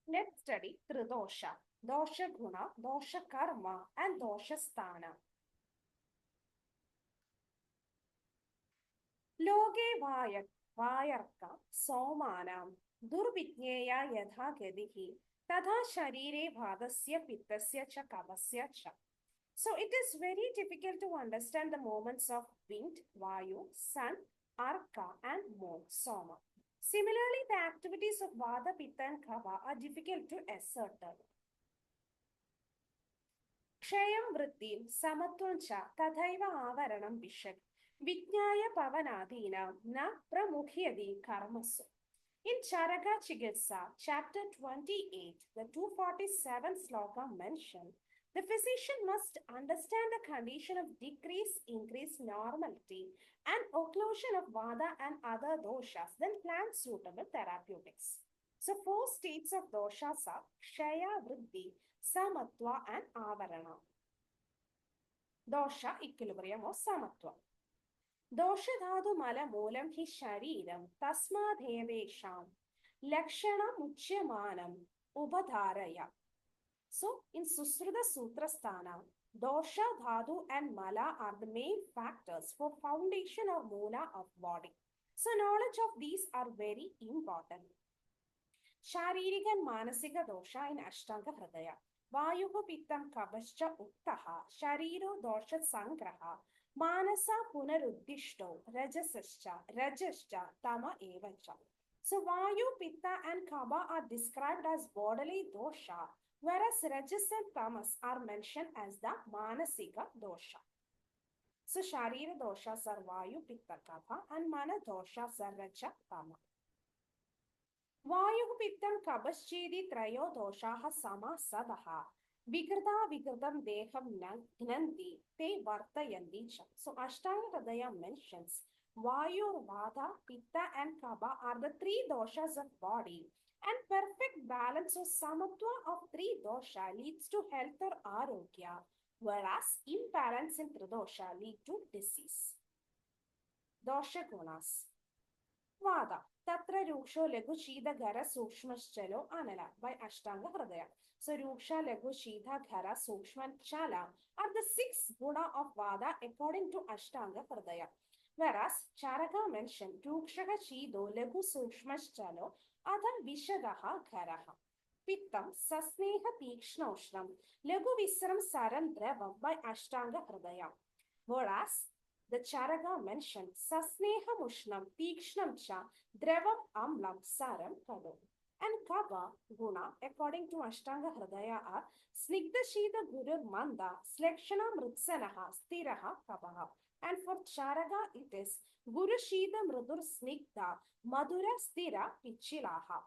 Let's study Tri Dosha, Dosha Guna, Dosha Karma, and Dosha Sthana. Loge Vayarka Somanam Durvijnaya Yadha Gedihi Tadha Sharire Bhadasya Pittasya Cha Kavasya Cha. So it is very difficult to understand the movements of wind, Vayu, sun, Arka, and moon, Soma. Similarly, the activities of Vata, Pitta, and Kapha are difficult to ascertain. Kshayam Vrittim Samatvam Cha Tathaiva Avaranam Vishak Vijnaya Pavanadina Na Pramukhyadi Karmasu. In Charaka Chikitsa, chapter 28, the 247th sloka mentioned, the physician must understand the condition of decrease, increase, normality, and occlusion of Vata and other doshas, then plan suitable therapeutics. So, four states of doshas are Kshaya, Vriddhi, Samatva, and Avarana. Dosha, equilibrium or Samatva. Doshadhatu mala moolam hi shariram tasmadhevesham lakshanam uchyamanam ubadharaya. So, in Susruta Sutrasthana, dosha, dhatu, and mala are the main factors for foundation or moola of body. So, knowledge of these are very important. Sharirika and Manasika dosha in Ashtanga Hridaya. Vayuhu Pittam Kabascha Uktaha, Shariro dosha Sangraha, Manasa Punaruddishto, Rajascha, Tama Evacha. So Vayu, Pitta, and Kaba are described as bodily dosha, whereas Rajas and Tamas are mentioned as the Manasika dosha. So Sharira doshas are Vayu, Pitta, Kapha, and Mana doshas are Raja, Tama. Vayu Pittam Kabaschedi Trayo Doshaha Sama Sadaha. Vigrada Vigradam Deham Gnanti Te Vartayanti. So Ashtanga Hridaya mentions Vayu, Vata, Pitta, and Kapha are the three doshas of body, and perfect balance or samatva of three dosha leads to health or arogya, whereas imbalance in tridosha lead to disease. Dosha gunas. Vada. Tatra Ruksho Legu Shida Gara Sukshmaschalo Anala by Ashtanga Hridaya. So Ruksha Legu Shida Gara Sukshman Chala are the six guna of Vada according to Ashtanga Hridaya. Whereas Charaka mentioned Rukshaka Shido Legu Sukshmaschalo Adha Vishadaha Garaha. Pittam Sasneha Tikshnoshram Legu Visram Saram Dravam by Ashtanga Hridaya. Whereas the Charaka mentioned Sasneha Mushnam Tikshnam Cha Dravam Amlam Saram Kado. And Kava Guna, according to Ashtanga Hridaya, are Snigdha Shida Guru Manda, Slekshana Mrutsanaha, Stiraha Kavaha. And for Charaka, it is Guru Shida Mrudur Snigdha, Madura Stira Pichilaha.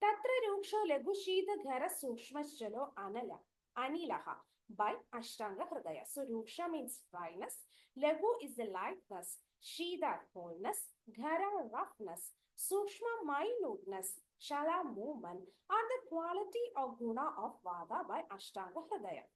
Tatra Ruksho Legu Shida Ghara Sukshmaschalo Anala, Anilaha by Ashtanga Hridaya. So Ruksha means dryness, Legu is the lightness, Shida coldness, Ghara roughness, Sukshma minuteness, Shala movement are the quality or guna of Vada by Ashtanga Hridaya.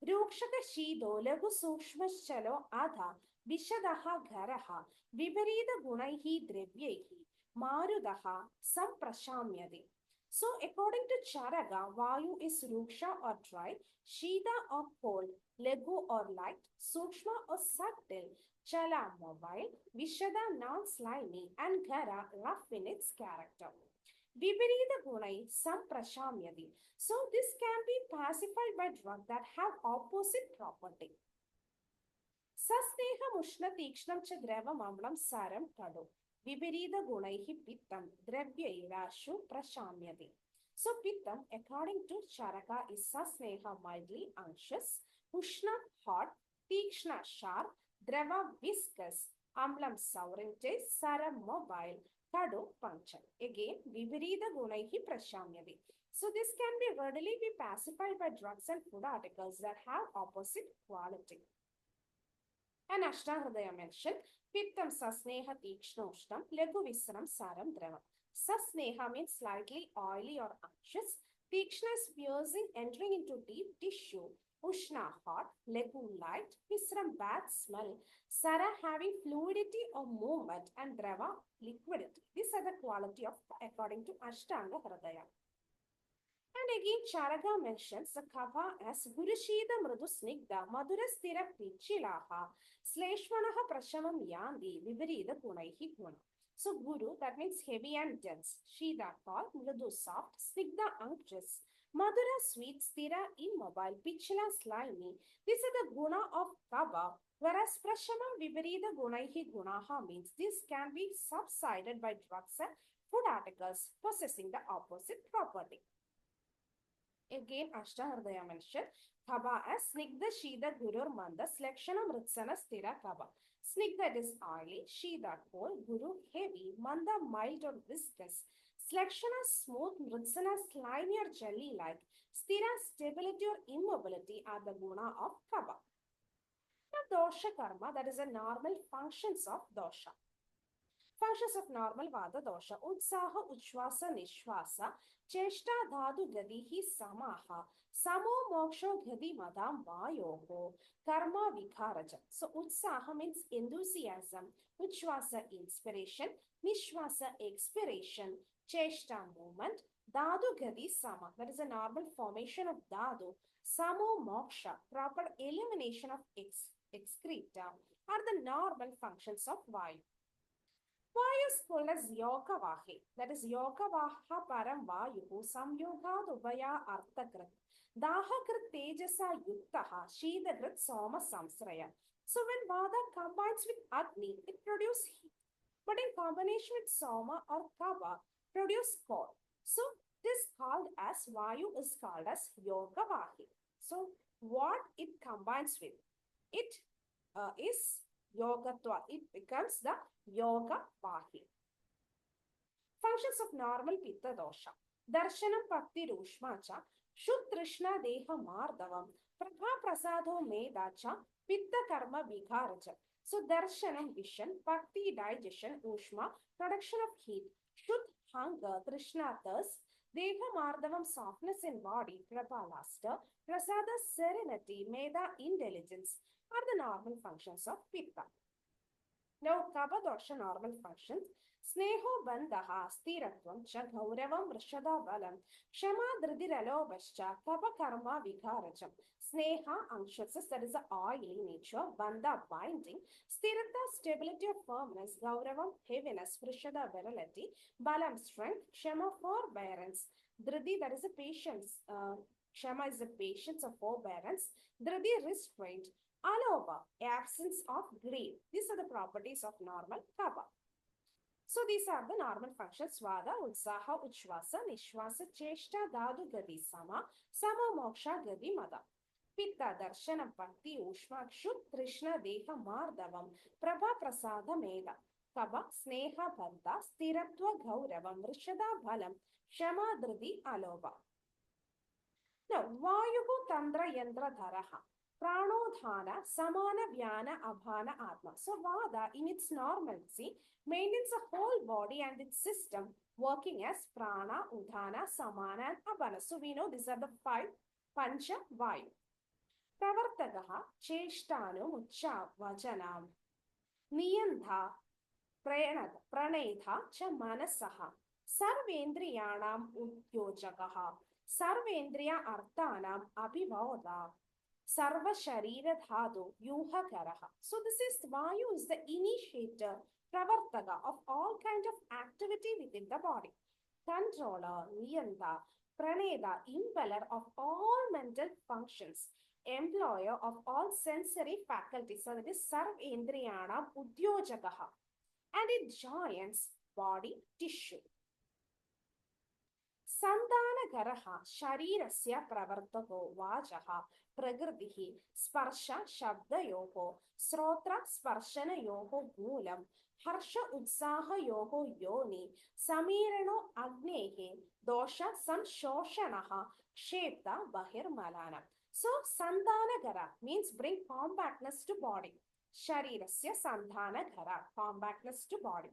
Rukshaka Shido Legu Sukshmaschalo Adha Vishadaha Gharaha Viparita Gunaihi Drevyehi Marudaha Samprashamyadi. So, according to Charaga, Vayu is Ruksha or dry, Shida or cold, Legu or light, Sukshma or subtle, Chala mobile, Vishada non-slimy, and Gara rough in its character. Viparita Gunai Samprashamyadi. So, this can be pacified by drugs that have opposite property. Sasneha Mushna Tikshnam Cha Dravam Amlam Saram Kado. Viparita Gunaihi Pittam Dravyairashu Prashamyadi. So Pittam, according to Charaka, is Sasneha mildly anxious, Ushna hot, Tikshna sharp, Drava viscous, Amlam sourinte, Saram mobile, Kado puncture. Again, Viparita Gunaihi Prashamyadi. So this can be readily be pacified by drugs and food articles that have opposite quality. And Ashtanga Hridaya mentioned Pittam Sasneha Tikshnoshtam Legu Visram Saram Dravam. Sasneha means slightly oily or anxious. Tikshna is piercing, entering into deep tissue. Ushna hot, Lagu light, Visram bad smell, Sara having fluidity or movement, and Drava liquidity. These are the quality of according to Ashtanga Hridaya. And again, Charaka mentions the Kapha as Gurushida Mrudu Snigda, Madhura Stira Pichilaha, Sleshwanaha Prashamam Yandi, Vivarida Punaihi Guna. So, Guru, that means heavy and dense. Shida called, Mrudu soft, Snigda unctuous, Madhura sweet, Stira immobile, Pichila slimy. These are the guna of Kapha. Whereas Prashamam Vivarida Gunaihi Gunaha means this can be subsided by drugs and food articles possessing the opposite property. Again, Ashtahardaya mentioned Kapha as Snigdha Shida Gurur Manda Slekshana Mritsana Stira Kapha. Snigdha is oily, Shida cold, Guru heavy, Manda mild or viscous, Slekshana smooth, Mritsana slimy or jelly-like, Stira stability or immobility are the guna of Kapha. Now, dosha karma, that is a normal functions of dosha. Functions of normal Vata dosha. Utsaha, Uchvasa, Nishvasa, Cheshta, Dhadu, Gadihi, Samaha, Samo, Moksho, Gadi, Madam, Vayoho, Karma, Vikharaja. So, Utsaha means enthusiasm, Uchvasa, inspiration, Nishvasa, expiration, Cheshta, movement, Dhadu, Gadi, Sama. That is a normal formation of Dhadu. Samo, Moksha, proper elimination of excreta are the normal functions of Vayu. Vayu is called as Yoga Vahi. That is Yoga Vaha Param Vayuhu Samyoga Dubaya Arthakrit. Dahakrit Tejasa Yuktaha Shidagrit Soma Samsraya. So when Vada combines with Agni, it produces heat. But in combination with Soma or Kapha, produce cold. So this called as Vayu is called as Yoga Vahi. So what it combines with? It is Yogatva. It becomes the Yoga Vahi. Functions of normal Pitta dosha. Darshanam Bhakti Rushmacha, Shutrishna Deha Mardavam, Prabha Prasado Medacha, Pitta Karma Vikharaja. So Darshanam vision, Bhakti digestion, Ushma, production of heat, Shud hunger, Trishna thirst, Deha Mardavam softness in body, Prabha luster, Prasada serenity, Meda intelligence are the normal functions of Pitta. Now, Kapha dosha normal functions. Sneho bandhaha stiratvam cha gauravam vrishada balam kshama dhridiralobascha kapha karma vikharajam. Sneha anxiousness, that is the oily nature, bandha binding, stirata stability of firmness, gauravam heaviness, vrishada virility, balam strength, kshama forbearance, dhridi that is a patience, kshama is the patience of forbearance, dhridi restraint, Alova, absence of grief. These are the properties of normal Kapha. So these are the normal functions. Vada, Utsaha, Uchvasa, Nishvasa, Cheshta, Dhadu, Gadi, Sama, Moksha, Gadi, Mada. Pitta, Darshana, Bhakti, Ushma, Kshut, Trishna, Deha, Mardavam, Prabha, Prasada, Meda. Kapha, Sneha, Bhanta, Stiratva, Gauravam, Rishada, Bhalam, Shama, Dhridi, Alova. Now, Vayuhu, Tandra, Yandra, Dharaha. Pranodhana, Samana, Vyana, Abhana, Atma. So Vada, in its normalcy, maintains a whole body and its system working as Prana, Udhana, Samana, and Abhana. So we know these are the five Pancha Vayu. Pravartagaha, Cheshtanu, Mucha, Vajanam, Niyandha, Pranedha, Cha Manasaha, Sarvendriyanam Udyojagaha, Sarvendriya Arthanam Abhivada. Sarva Sharira Dhatu Yuha Karaha. So this is Vayu is the initiator, Pravartaga of all kind of activity within the body. Controller, Niyanta, Praneda, impeller of all mental functions, employer of all sensory faculties. So that is Sarvendriyana Udyojagaha. And it joins body tissue. Sandhanagaraha Sharirasya Pravartako Vajaha Pragritihi Sparsha Shabdayoho Srotra Sparshana Yoho Moolam Harsha Utsaha Yoho Yoni Samirano Agnehe Dosha Samshoshanaha Kshepta Bahir Malana. So Sandhanagara means bring compactness to body. Sharirasya Sandhanagara, compactness to body.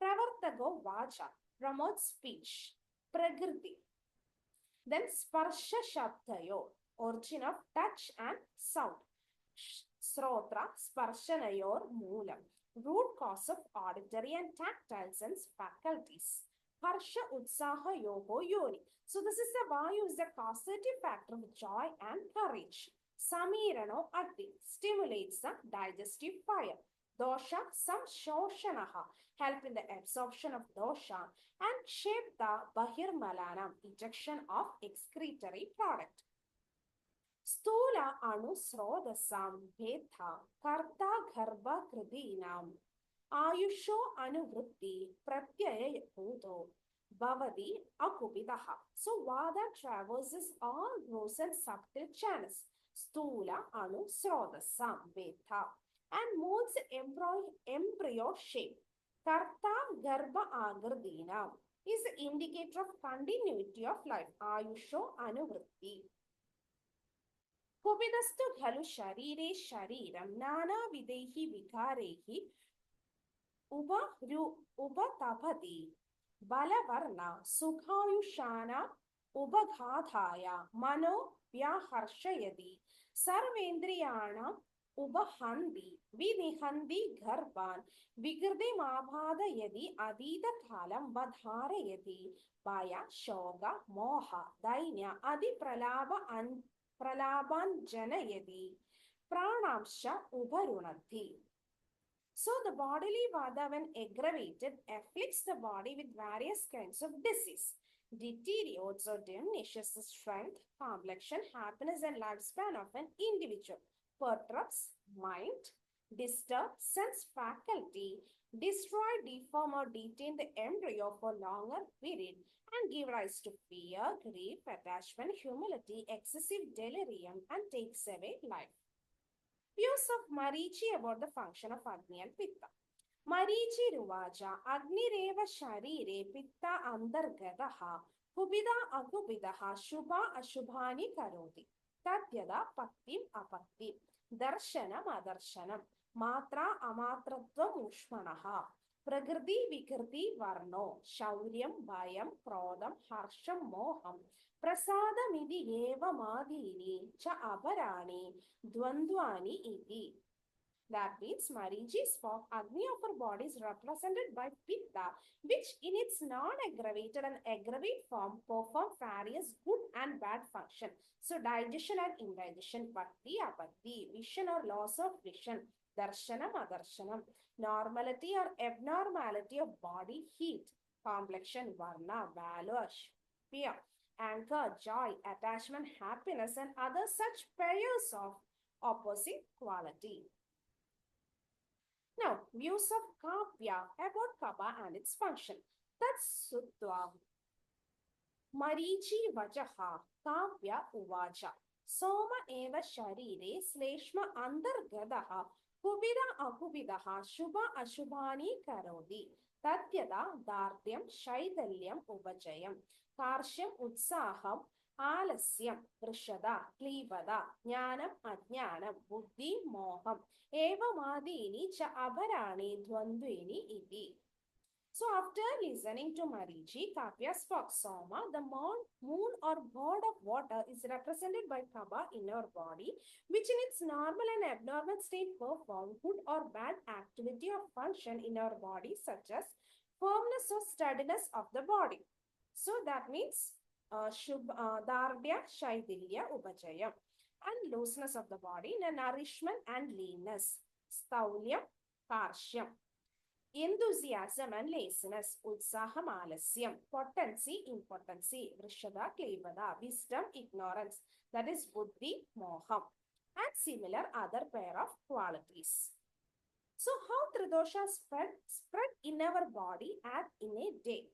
Pravartago Vaja promotes speech. Prakriti. Then Sparsha Shabdayo, origin of touch and sound. Srotra, Sparshanayor, Moolam, root cause of auditory and tactile sense faculties. Harsha Utsaha Yoho Yoni. So this is the Vayu is the causative factor of joy and courage. Samirano Ati stimulates the digestive fire. Dosha Samshoshanaha help in the absorption of dosha and Kshepta Bahirmalanam ejection of excretory product. Stula anu srodasam bhetha karta garbha kridinam ayusho anuvritti pratyaya bhuto bhavati akupidaha. So Vata traverses all gross and subtle channels. Stula anu srodasam bhetha and molds embryo shape. Karta garbha agradinam is the indicator of continuity of life. Ayusho anuvritti. Kupidastu khalu sharire shariram nana videhi vikarehi ubatapati balavarna sukhayushana ubaghathaya mano vyaharshayadi sarvendriyana ubahandi vinihandi garbhan vigrde mabhadayadi adita kalam vadharayadi vaya shoga moha dainya adi pralaba Pralaban Janayadi Pranamsha Ubarunati. So the bodily vata, when aggravated, afflicts the body with various kinds of disease, deteriorates or diminishes the strength, complexion, happiness, and lifespan of an individual, perturbs mind, disturbs sense faculty, destroy, deform, or detain the embryo for longer period, and give rise to fear, grief, attachment, humility, excessive delirium, and takes away life. Views of Marichi about the function of Agni and Pitta. Marichi Ruvaja, Agni Reva Sharire, Pitta Andargadaha, Kubida Agubidaha, Shubha Ashubhani Karoti, Tatyada Paktim Apaktim, Darshanam Adarshanam, Matra Amatratvam Ushmanaha. Prakriti Vikriti Varno, Shauryam, Bhayam, Krodam, Harsham, Moham, Prasadamidi Eva Madhini, Cha Abarani, Dvandvani iti. That means Mariji spoke Agni of our body is represented by Pitta, which in its non-aggravated and aggravate form perform various good and bad function. So digestion and indigestion, Bhakti, Apatti, vision or loss of vision, Darshanam, Adarshanam, normality or abnormality of body heat, complexion, Varna, valor, fear, anger, joy, attachment, happiness, and other such pairs of opposite quality. Now, views of Kapha about Kapha and its function. That's Sutva. Marichi Vajaha Kapha Uvaja. Soma eva sharire sleshma andargadaha kubida akubidaha shubha ashubhani karodi. Tatyada dardhyam shaidalyam ubajayam. Karshyam utsaham Alasyam, Prishada, Klivada, Jnanam, Ajnanam, Buddhi, Moham, Eva Madini, Cha Abarani, Dvandvini, Iti. So after listening to Marichi, Kapha spoke Soma, the moon or god of water is represented by Kapha in our body, which in its normal and abnormal state perform good or bad activity or function in our body, such as firmness or steadiness of the body. So that means Dardya, Shaidilya, Upachayam, and looseness of the body, nourishment and leanness, Staulyam, Karshyam, enthusiasm and laziness, Utsaham, Alasyam, potency, impotency, Vrishada, Klevada, wisdom, ignorance, that is Buddhi, Moham, and similar other pair of qualities. So how Tridoshas spread in our body as in a day?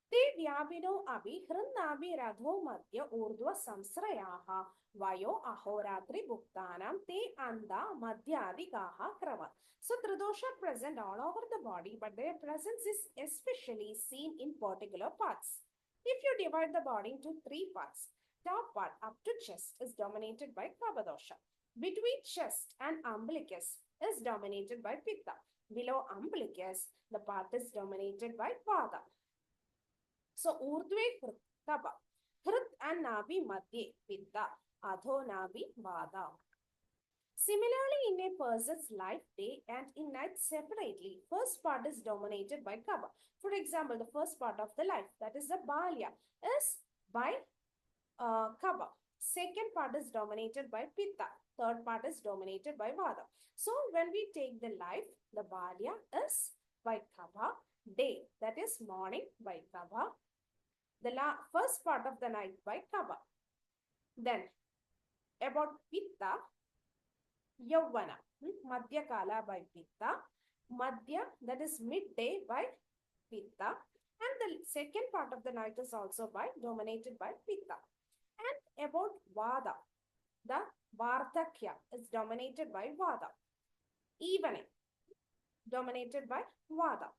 Te vyabino abhi hrinnabi radho madhya urdhva samsrayaha vayo ahoratri bhuktanam te anda madhyadigaha kravat. So Tridosha present all over the body, but their presence is especially seen in particular parts. If you divide the body into three parts, top part up to chest is dominated by Kapha dosha. Between chest and umbilicus is dominated by Pitta. Below umbilicus, the part is dominated by Vata. So, Urdhve Kapha, Hrit and Nabi Madhye Pitta, Adhonavi Vada. Similarly, in a person's life, day and in night separately, first part is dominated by Kapha. For example, the first part of the life, that is the Balya, is by Kapha. Second part is dominated by Pitta. Third part is dominated by Vata. So when we take the life, the Balya is by Kapha. Day, that is morning, by Kapha. The first part of the night by Kapha. Then about Pitta, Yavana, Madhya Kala by Pitta. Madhya, that is midday by Pitta. And the second part of the night is also dominated by Pitta. And about Vada, the Vardhakya is dominated by Vada. Evening, dominated by Vada.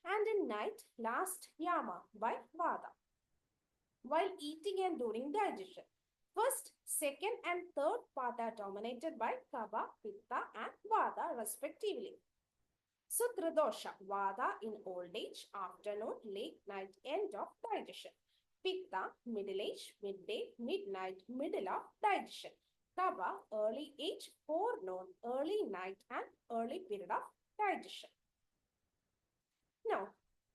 And in night, last Yama by Vada. While eating and during digestion. First, second and third part are dominated by Kapha, Pitta and Vata respectively. So, Tridosha, Vata in old age, afternoon, late night, end of digestion. Pitta, middle age, midday, midnight, middle of digestion. Kapha, early age, forenoon, early night and early period of digestion. Now,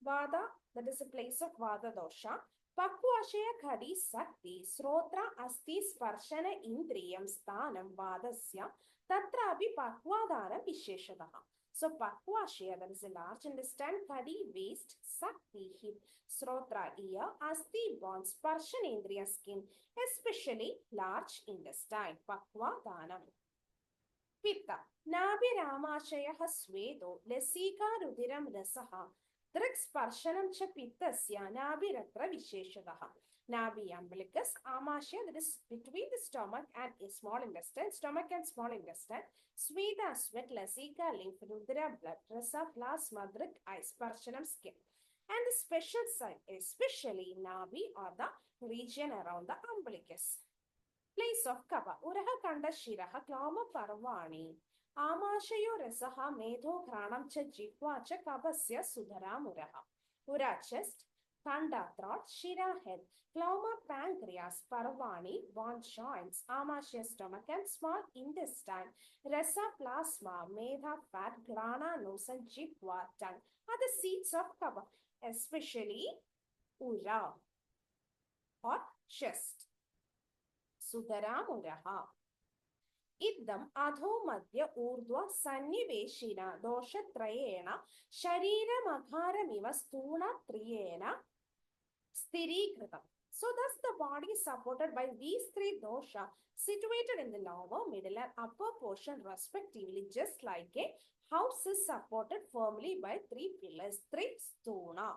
Vada, that is a place of Vada dosha. Pakvashaya khadi sakti srotra asti sparshana indriyam sthanam vadasya tatrapi pakvadana visheshadaha. So Pakvashaya, that is a large intestine, khadi waist, sakti hip, srotra ear, asti bones, sparshanendriya skin, especially large intestine, pakvadanam. Pitta, Nabhiramashayah Svedo, Lesika Rudiram Rasaha, Driksparshanam cha Pittasya, Nabhiratra Visheshadaha. Nabhi umbilicus, Amashya, that is between the stomach and a small intestine, stomach and small intestine, Sweda, sweat, Lasika, lymph, Rudra, blood, Rasa, plasma, Drik, eyes, Sparshanam, skin. And the special site, especially Nabhi or the region around the umbilicus. Place of Kapha. Uraha Kanda Shiraha Klama Parvani. Amashayo Resaha Medho Kranam cha Jikwa cha Kapasya Sudhara Muraha. Ura chest, Kanda throat, Shira head, Klama pancreas, Parvani, bone joints, Amashya stomach and small intestine, Resa plasma, Medha fat, Grana nose and Jikwa tongue are the seats of Kapha, especially Ura or chest. Sudharamuraha. Iddam adho madhya urdhva sanniveshina doshatrayena shariramagharamiva stuna triyena sthirikritam. So thus the body is supported by these three dosha situated in the lower, middle and upper portion respectively, just like a house is supported firmly by three pillars, three stuna.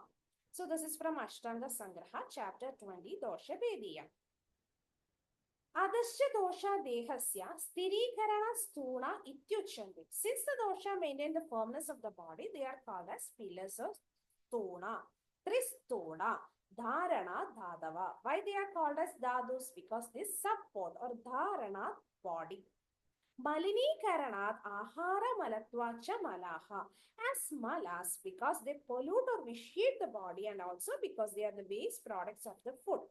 So this is from Ashtanga Sangraha, chapter 20, Dosha Vediya. Adasya dosha dehasya sthirikarana stuna ityuchanti. Since the dosha maintain the firmness of the body, they are called as pillars of stuna. Tristuna, dharana, dhadava. Why they are called as dhadus? Because they support or dharana body. Malinikaranat ahara malatvacha malaha. As malas because they pollute or vitiate the body and also because they are the waste products of the food.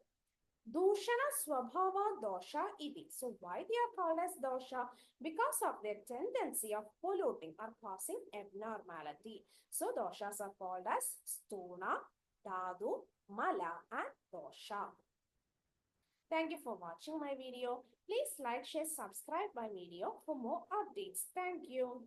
Dushana Swabhava Dosha iti. So why they are called as dosha? Because of their tendency of polluting or causing abnormality. So doshas are called as stuna, dhadu, mala and dosha. Thank you for watching my video. Please like, share, subscribe my video for more updates. Thank you.